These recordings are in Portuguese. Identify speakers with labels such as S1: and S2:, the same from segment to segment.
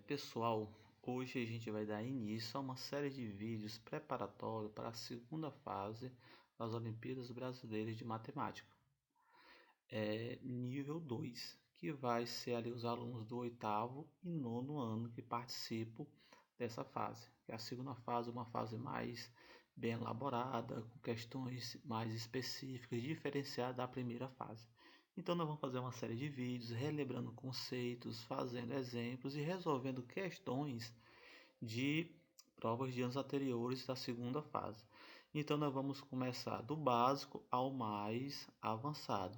S1: Pessoal, hoje a gente vai dar início a uma série de vídeos preparatórios para a segunda fase das Olimpíadas Brasileiras de Matemática, nível 2, que vai ser ali os alunos do oitavo e nono ano que participam dessa fase. Que é a segunda fase, uma fase mais bem elaborada, com questões mais específicas, diferenciada da primeira fase. Então nós vamos fazer uma série de vídeos relembrando conceitos, fazendo exemplos e resolvendo questões de provas de anos anteriores da segunda fase. Então nós vamos começar do básico ao mais avançado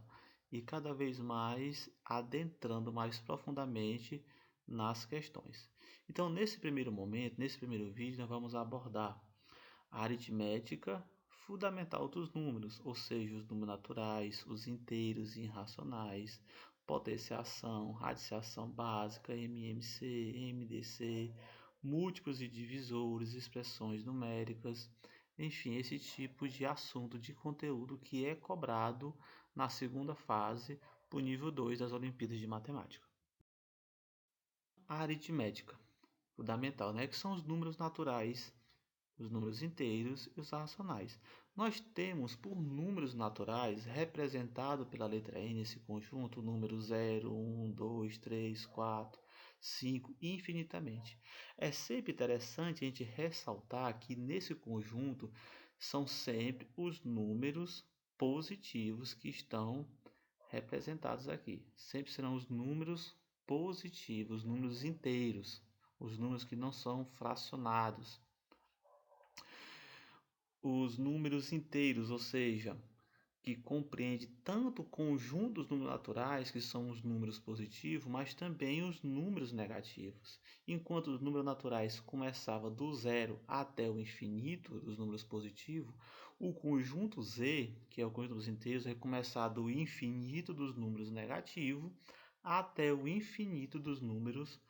S1: e cada vez mais adentrando mais profundamente nas questões. Então nesse primeiro momento, nesse primeiro vídeo, nós vamos abordar a aritmética fundamental dos números, ou seja, os números naturais, os inteiros e irracionais, potenciação, radiciação básica, MMC, MDC, múltiplos e divisores, expressões numéricas, enfim, esse tipo de assunto de conteúdo que é cobrado na segunda fase do nível 2 das Olimpíadas de Matemática. A aritmética fundamental, né, que são os números naturais, os números inteiros e os racionais. Nós temos por números naturais, representado pela letra N, esse conjunto, número 0, 1, 2, 3, 4, 5, infinitamente. É sempre interessante a gente ressaltar que nesse conjunto são sempre os números positivos que estão representados aqui. Sempre serão os números positivos, os números inteiros, os números que não são fracionados. Os números inteiros, ou seja, que compreende tanto o conjunto dos números naturais, que são os números positivos, mas também os números negativos. Enquanto os números naturais começavam do zero até o infinito, os números positivos, o conjunto Z, que é o conjunto dos inteiros, vai começar do infinito dos números negativos até o infinito dos números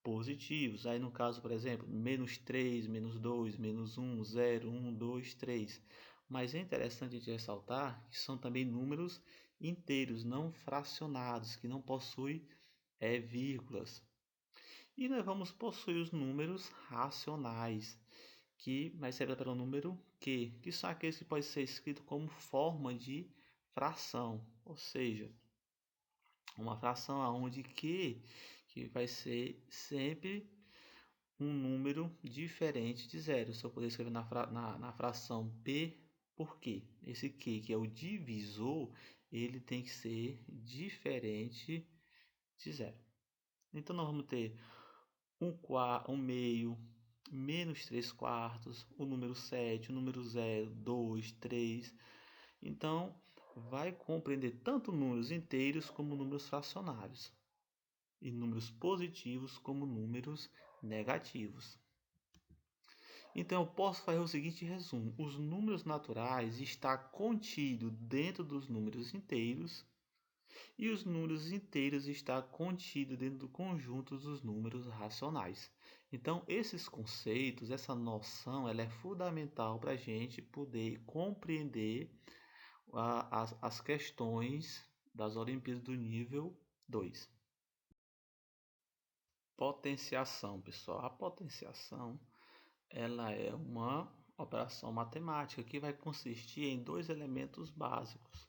S1: positivos. Aí no caso, por exemplo, menos 3, menos 2, menos 1, 0, 1, 2, 3. Mas é interessante a gente ressaltar que são também números inteiros, não fracionados, que não possuem vírgulas. E nós vamos possuir os números racionais, que vai ser pelo número Q, que são aqueles que podem ser escritos como forma de fração, ou seja, uma fração onde Q que vai ser sempre um número diferente de zero. Se eu puder escrever na fração P por Q. Esse Q, que é o divisor, ele tem que ser diferente de zero. Então, nós vamos ter um meio, menos 3 quartos, o número 7, o número 0, 2, 3. Então, vai compreender tanto números inteiros como números fracionários. E números positivos como números negativos. Então eu posso fazer o seguinte resumo: os números naturais está contido dentro dos números inteiros e os números inteiros está contido dentro do conjunto dos números racionais. Então esses conceitos, essa noção, ela é fundamental para a gente poder compreender as questões das Olimpíadas do nível 2. Potenciação, pessoal. A potenciação ela é uma operação matemática que vai consistir em dois elementos básicos,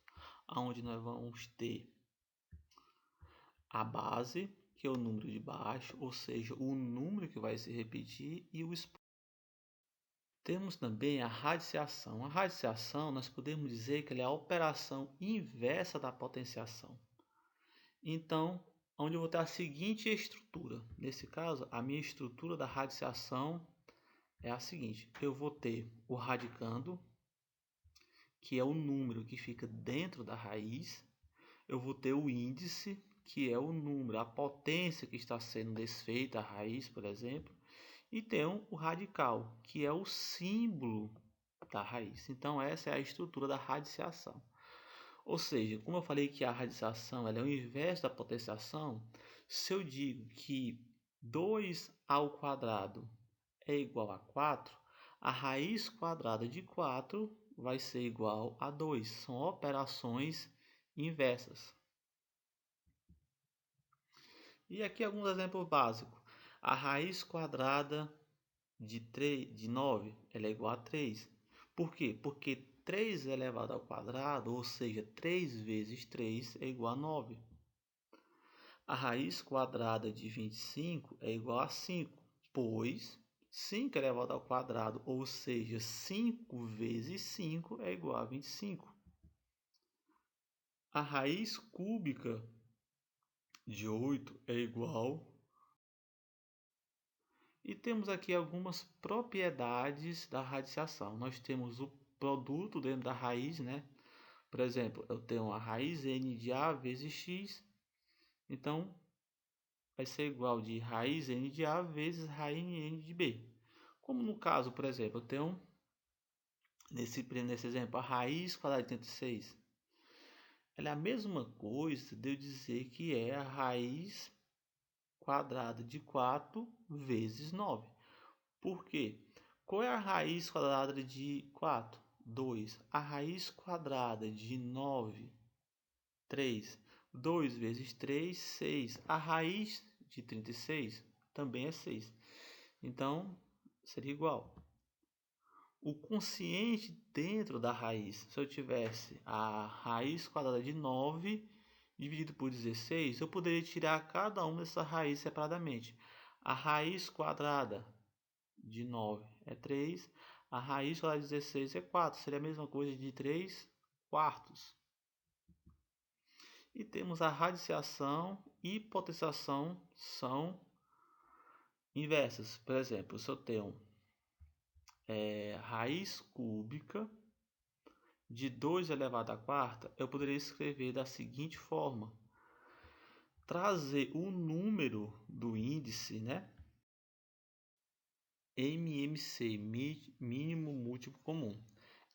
S1: onde nós vamos ter a base, que é o número de baixo, ou seja, o número que vai se repetir, e o expoente. Temos também a radiciação. A radiciação, nós podemos dizer que ela é a operação inversa da potenciação. Então, onde eu vou ter a seguinte estrutura. Nesse caso, a minha estrutura da radiciação é a seguinte: eu vou ter o radicando, que é o número que fica dentro da raiz. Eu vou ter o índice, que é o número, a potência que está sendo desfeita, a raiz, por exemplo. E tem o radical, que é o símbolo da raiz. Então, essa é a estrutura da radiciação. Ou seja, como eu falei que a radiciação ela é o inverso da potenciação, se eu digo que 2 ao quadrado é igual a 4, a raiz quadrada de 4 vai ser igual a 2. São operações inversas. E aqui alguns exemplos básicos. A raiz quadrada de 9 ela é igual a 3. Por quê? Porque 3 elevado ao quadrado, ou seja, 3 vezes 3 é igual a 9. A raiz quadrada de 25 é igual a 5, pois 5 elevado ao quadrado, ou seja, 5 vezes 5 é igual a 25. A raiz cúbica de 8 é igual. E temos aqui algumas propriedades da radiciação. Nós temos o produto dentro da raiz, né? Por exemplo, eu tenho a raiz n de a vezes x, então vai ser igual de raiz n de a vezes raiz n de b. Como no caso, por exemplo, eu tenho nesse exemplo a raiz quadrada de 36. Ela é a mesma coisa de eu dizer que é a raiz quadrada de 4 vezes 9. Por quê? Qual é a raiz quadrada de 4? 2. A raiz quadrada de 9? 3. 2 vezes 3, 6. A raiz de 36 também é 6. Então, seria igual. O quociente dentro da raiz, se eu tivesse a raiz quadrada de 9 dividido por 16, eu poderia tirar cada uma dessas raízes separadamente. A raiz quadrada de 9 é 3, a raiz quadrada de 16 é 4, seria a mesma coisa de 3 quartos. E temos a radiciação e potenciação são inversas. Por exemplo, se eu tenho raiz cúbica de 2 elevado à quarta, eu poderia escrever da seguinte forma: trazer o número do índice, né? MMC, mínimo múltiplo comum.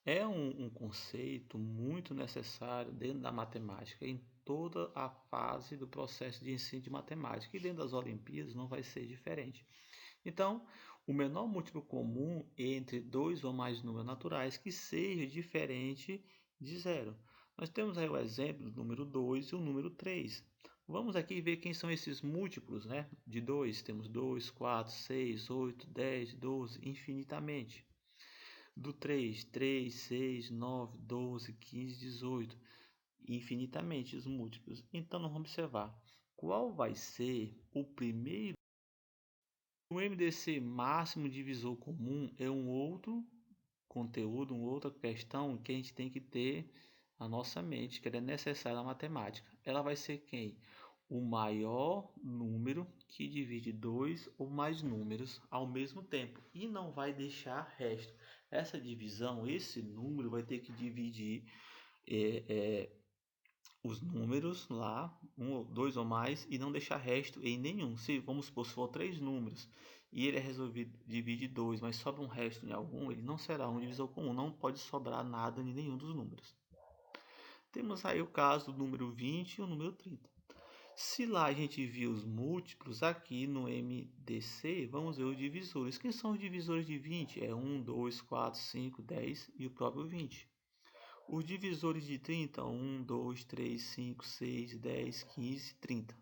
S1: É um conceito muito necessário dentro da matemática, em toda a fase do processo de ensino de matemática, e dentro das Olimpíadas não vai ser diferente. Então, o menor múltiplo comum entre dois ou mais números naturais que seja diferente de zero. Nós temos aí o exemplo do número 2 e o número 3. Vamos aqui ver quem são esses múltiplos, né? De 2, temos 2, 4, 6, 8, 10, 12, infinitamente. Do 3, 3, 6, 9, 12, 15, 18, infinitamente os múltiplos. Então, nós vamos observar qual vai ser o primeiro. O MDC máximo divisor comum é um outro conteúdo, uma outra questão que a gente tem que ter na nossa mente, que é necessária na matemática. Ela vai ser quem? O maior número que divide dois ou mais números ao mesmo tempo e não vai deixar resto. Essa divisão, esse número vai ter que dividir os números lá, um, dois ou mais, e não deixar resto em nenhum. Se vamos supor, se for 3 números e ele é resolvido dividir 2, mas sobra um resto em algum, ele não será um divisor comum, não pode sobrar nada em nenhum dos números. Temos aí o caso do número 20 e o número 30. Se lá a gente viu os múltiplos, aqui no MDC, vamos ver os divisores. Quem são os divisores de 20? É 1, 2, 4, 5, 10 e o próprio 20. Os divisores de 30, 1, 2, 3, 5, 6, 10, 15, 30.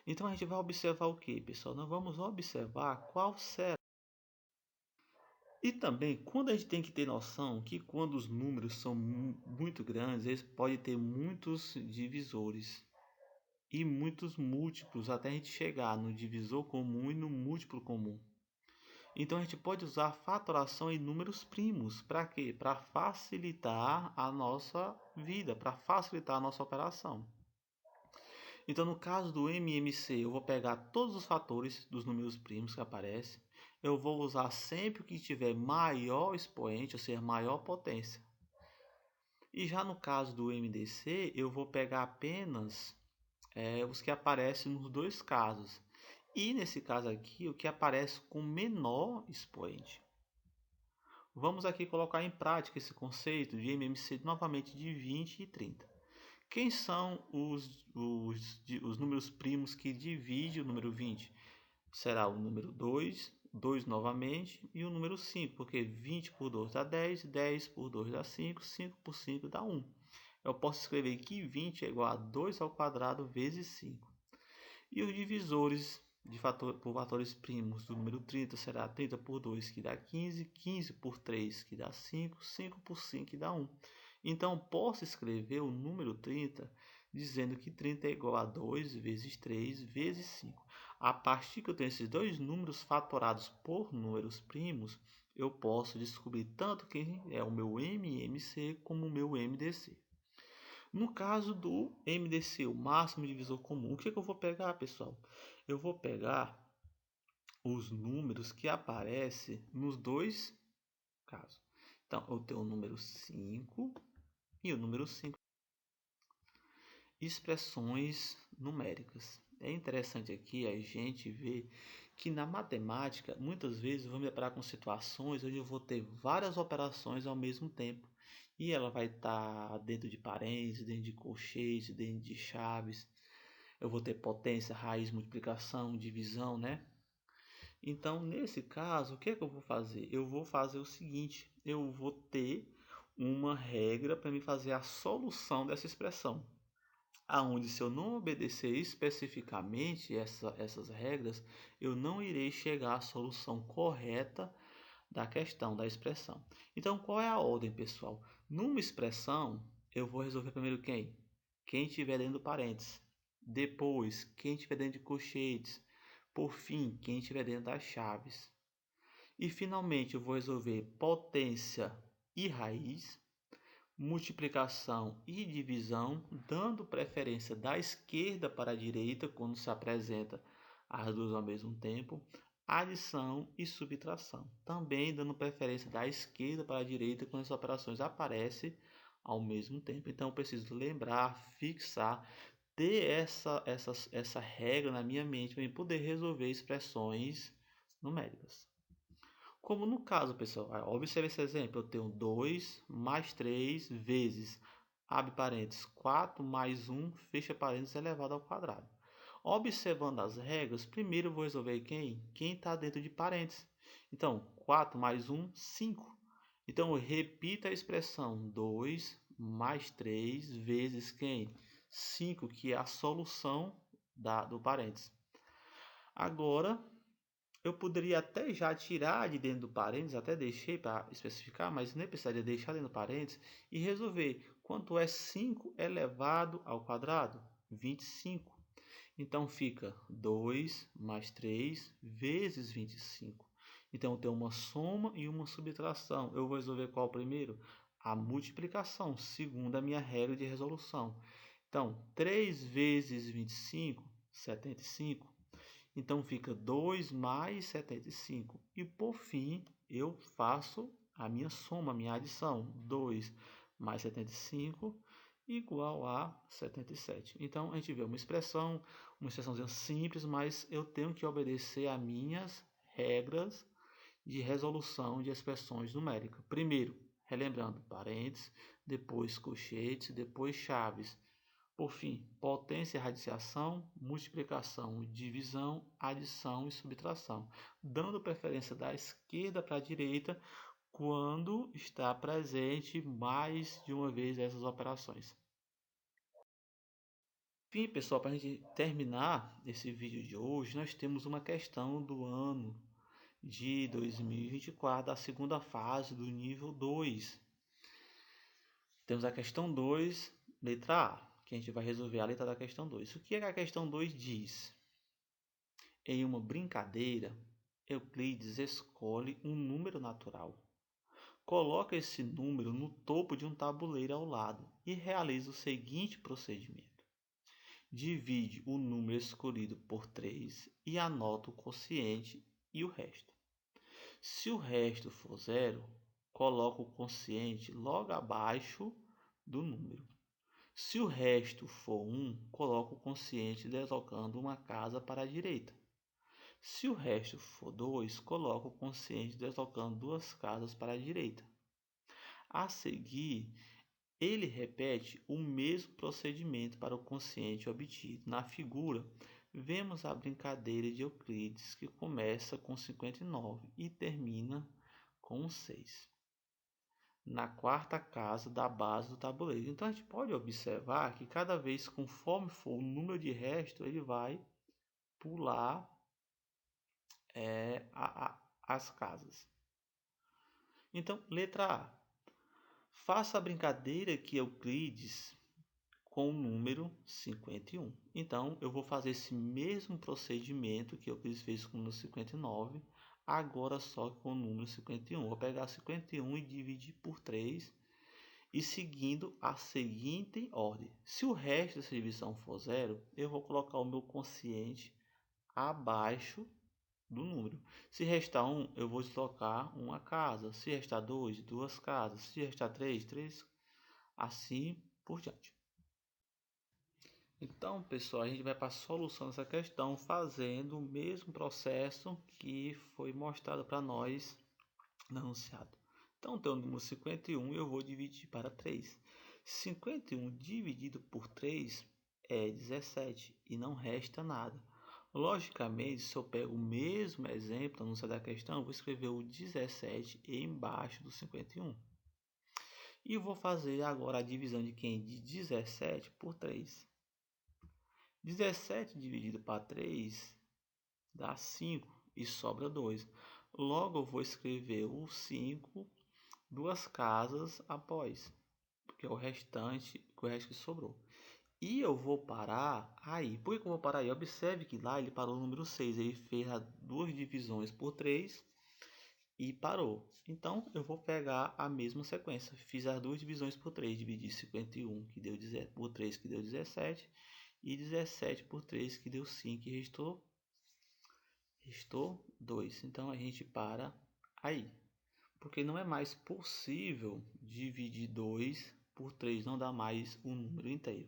S1: Então a gente vai observar o que, pessoal? Nós vamos observar qual será. E também, quando a gente tem que ter noção que quando os números são muito grandes, eles podem ter muitos divisores e muitos múltiplos até a gente chegar no divisor comum e no múltiplo comum. Então a gente pode usar fatoração em números primos. Para quê? Para facilitar a nossa vida, para facilitar a nossa operação. Então no caso do MMC, eu vou pegar todos os fatores dos números primos que aparecem. Eu vou usar sempre o que tiver maior expoente, ou seja, maior potência. E já no caso do MDC, eu vou pegar apenas os que aparecem nos dois casos. E nesse caso aqui, o que aparece com menor expoente. Vamos aqui colocar em prática esse conceito de MMC novamente de 20 e 30. Quem são os números primos que dividem o número 20? Será o número 2, 2 novamente e o número 5, porque 20 por 2 dá 10, 10 por 2 dá 5, 5 por 5 dá 1. Eu posso escrever que 20 é igual a 2 ao quadrado vezes 5. E os divisores por fatores primos do número 30 será 30 por 2, que dá 15, 15 por 3, que dá 5, 5 por 5, que dá 1. Então, posso escrever o número 30 dizendo que 30 é igual a 2 vezes 3 vezes 5. A partir que eu tenho esses dois números fatorados por números primos, eu posso descobrir tanto quem é o meu MMC como o meu MDC. No caso do MDC, o máximo divisor comum, o que eu vou pegar, pessoal? Eu vou pegar os números que aparecem nos dois casos. Então, eu tenho o número 5 e o número 5. Expressões numéricas. É interessante aqui a gente ver que na matemática, muitas vezes eu vou me deparar com situações onde eu vou ter várias operações ao mesmo tempo. E ela vai estar dentro de parênteses, dentro de colchetes, dentro de chaves. Eu vou ter potência, raiz, multiplicação, divisão, né? Então, nesse caso, o que é que eu vou fazer? Eu vou fazer o seguinte, eu vou ter uma regra para me fazer a solução dessa expressão. Aonde se eu não obedecer especificamente essas regras, eu não irei chegar à solução correta da questão, da expressão. Então, qual é a ordem, pessoal? Numa expressão, eu vou resolver primeiro quem? Quem estiver dentro do parênteses. Depois, quem estiver dentro de colchetes. Por fim, quem estiver dentro das chaves. E finalmente, eu vou resolver potência e raiz, multiplicação e divisão, dando preferência da esquerda para a direita quando se apresenta as duas ao mesmo tempo, adição e subtração, também dando preferência da esquerda para a direita quando as operações aparecem ao mesmo tempo. Então, eu preciso lembrar, fixar, ter essa regra na minha mente para poder resolver expressões numéricas. Como no caso, pessoal, observe esse exemplo, eu tenho 2 mais 3 vezes, abre parênteses, 4 mais 1, fecha parênteses, elevado ao quadrado. Observando as regras, primeiro eu vou resolver quem? Quem está dentro de parênteses. Então, 4 mais 1, 5. Então, eu repito a expressão 2 mais 3 vezes quem? 5, que é a solução do parênteses. Agora, eu poderia até já tirar de dentro do parênteses, até deixei para especificar, mas nem precisaria deixar dentro do parênteses e resolver quanto é 5 elevado ao quadrado? 25. Então fica 2 mais 3 vezes 25. Então eu tenho uma soma e uma subtração. Eu vou resolver qual primeiro? A multiplicação, segundo a minha regra de resolução. Então, 3 vezes 25, 75. Então fica 2 mais 75. E por fim, eu faço a minha soma, a minha adição. 2 mais 75 igual a 77. Então a gente vê uma expressãozinha simples, mas eu tenho que obedecer a minhas regras de resolução de expressões numéricas. Primeiro, relembrando, parênteses, depois colchetes, depois chaves. Por fim, potência e radiciação, multiplicação, divisão, adição e subtração, dando preferência da esquerda para a direita quando está presente mais de uma vez essas operações. Enfim, pessoal, para a gente terminar esse vídeo de hoje, nós temos uma questão do ano de 2024, da segunda fase do nível 2. Temos a questão 2, letra A, que a gente vai resolver a letra da questão 2. O que é que a questão 2 diz? Em uma brincadeira, Euclides escolhe um número natural. Coloca esse número no topo de um tabuleiro ao lado e realiza o seguinte procedimento. Divide o número escolhido por 3 e anota o quociente e o resto. Se o resto for zero, coloca o quociente logo abaixo do número. Se o resto for 1, coloca o quociente deslocando uma casa para a direita. Se o resto for 2, coloca o quociente deslocando duas casas para a direita. A seguir, ele repete o mesmo procedimento para o quociente obtido. Na figura, vemos a brincadeira de Euclides, que começa com 59 e termina com 6. Na quarta casa da base do tabuleiro. Então a gente pode observar que cada vez conforme for o número de resto, ele vai pular as casas. Então, letra A. Faça a brincadeira que Euclides com o número 51. Então, eu vou fazer esse mesmo procedimento que Euclides fez com o número 59, agora só com o número 51. Vou pegar 51 e dividir por 3 e seguindo a seguinte ordem. Se o resto dessa divisão for zero, eu vou colocar o meu quociente abaixo do número. Se restar 1, eu vou deslocar uma casa. Se restar 2, duas casas. Se restar 3, três. Assim por diante. Então, pessoal, a gente vai para a solução dessa questão fazendo o mesmo processo que foi mostrado para nós no enunciado. Então, tem o número 51 e eu vou dividir para 3. 51 dividido por 3 é 17 e não resta nada. Logicamente, se eu pego o mesmo exemplo no da questão, eu vou escrever o 17 embaixo do 51. E vou fazer agora a divisão de quem? De 17 por 3. 17 dividido para 3 dá 5 e sobra 2. Logo, eu vou escrever o 5 duas casas após, porque é o restante, o resto que sobrou. E eu vou parar aí. Por que eu vou parar aí? Observe que lá ele parou no número 6. Ele fez as duas divisões por 3 e parou. Então, eu vou pegar a mesma sequência. Fiz as duas divisões por 3. Dividi 51 que deu por 3, que deu 17. E 17 por 3, que deu 5. E restou 2. Então, a gente para aí. Porque não é mais possível dividir 2 por 3. Não dá mais um número inteiro.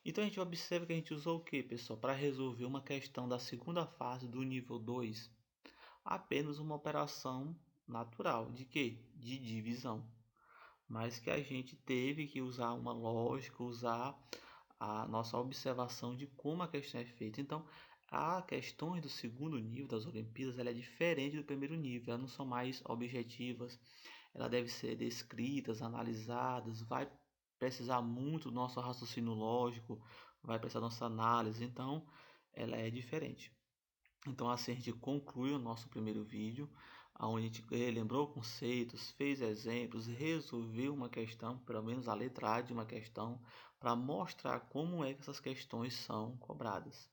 S1: Então, a gente observa que a gente usou o que, pessoal? Para resolver uma questão da segunda fase do nível 2, apenas uma operação natural. De quê? De divisão. Mas que a gente teve que usar uma lógica, usar a nossa observação de como a questão é feita. Então, as questões do segundo nível das Olimpíadas ela é diferente do primeiro nível. Elas não são mais objetivas. Elas devem ser descritas, analisadas, vai precisar muito do nosso raciocínio lógico, vai precisar da nossa análise. Então, ela é diferente. Então, assim a gente conclui o nosso primeiro vídeo, onde a gente relembrou conceitos, fez exemplos, resolveu uma questão, pelo menos a letra A de uma questão, para mostrar como é que essas questões são cobradas.